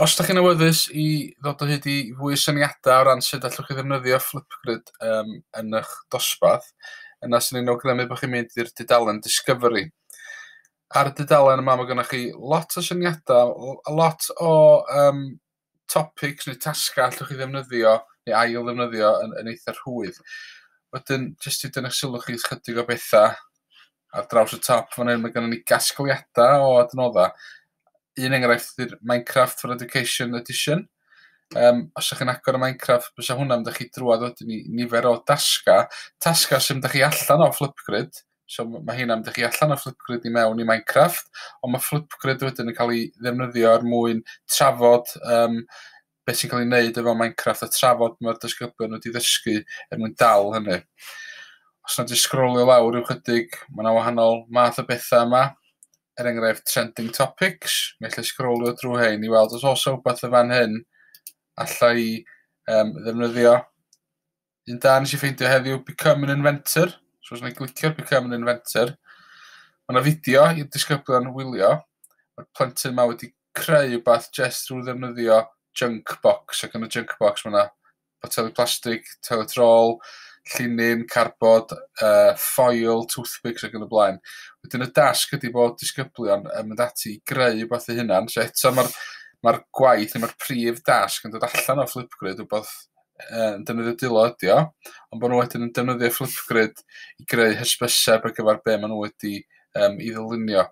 Os da chi'n awyddus i ddod o hyd i fwy o syniadau o ran sut allwch chi ddefnyddio Flipgrid yn eich dosbarth, yna sy'n ni'n awgrymu bod chi'n mynd i'r dudalen Discovery. Ar y dudalen yma mae gennych chi lot o syniadau, a lot o topics neu tasgau allwch chi ddefnyddio neu ail ddefnyddio yn eitha rhwydd. Wedyn, jyst i dynnu'ch sylw chi chydig o bethau ar draws y top fan hyn, mae gennym ni gasgliadau o adnoddau. Un enghraifft ydy'r Minecraft for Education Edition. Os ydych chi'n agor y Minecraft, bysa hwnna'n dych chi drwad wedyn i nifer o dasgau sy'n dych chi allan o Flipgrid, so mae hynna'n dych chi allan o Flipgrid i mewn i Minecraft, ond mae Flipgrid wedyn yn cael ei ddefnyddio er mwyn trafod beth sy'n cael ei wneud efo Minecraft a trafod mae'r disgyblion wedi ddysgu er mwyn dal hynny. Os yna di sgrolio lawr i'w chydig, mae yna wahanol math o bethau yma. Er enghraifft trending topics, mi allai sgrolio drwy hein i weld os oes rhywbeth y fan hyn allai ddefnyddio. Un da nes i ffeindio heddiw, Become an Inventor. So os yna glicio'r Become an Inventor, mae yna fideo i'r disgyblion wylio. Mae'r plentyn yma wedi creu rhywbeth jyst drwy ddefnyddio junk box, ac yn y junk box mae yna boteli plastig, teletrol, llinyn, carbod, ffoil, toothpicks ac yn y blaen. Wedyn y dasg ydy bod disgyblion yn mynd ati i greu rhywbeth eu hunan. So eto mae'r gwaith neu mae'r prif dasg yn dod allan o Flipgrid rhywbeth yn defnyddio dilo ydi o, ond bod nhw wedyn yn defnyddio Flipgrid i greu hysbyseb ar gyfer be maen nhw wedi i ddylunio.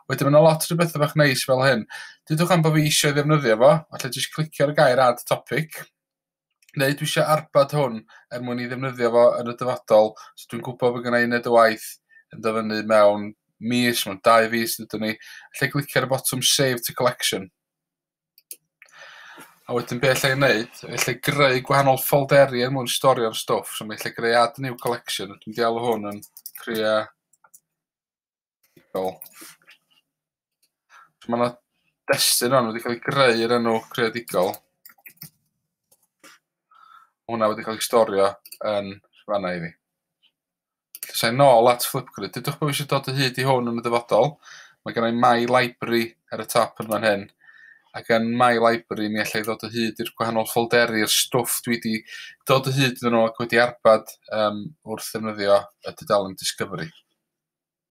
Wedyn mae yna lot o bethau bach neis fel hyn. Dydwch am bod fi eisiau ddefnyddio fo, allai jyst clicio ar y gair add topic, neu dwi eisiau arbad hwn er mwyn i ddefnyddio fo yn y dyfodol, so dwi'n gwybod bod gennau wneud y waith yn dyfynu mewn mis, mewn 2 fis dydyn ni, allai glicio ar y botwm Save to Collection. A wedyn be allai wneud, allai greu gwahanol ffolderi er mwyn storio'r stwff, so mi allai greu Add New Collection, dwi'n dialw hwn yn crea so mae yna destun hwn wedi cael ei greu yr enw creadigol. Hwna wedi cael ei storio yn fanna i fi. Sa'n nôl at Flipgrid. Dydwch bod fi eisiau dod o hyd i hwn yn y dyfodol. Mae gen i My Library ar y top yn fan hyn. Ac yn My Library mi allai ddod o hyd i'r gwahanol ffolderi'r stwff dwi wedi dod o hyd yn nhw ac wedi arbad wrth ddefnyddio y dudalen Discovery.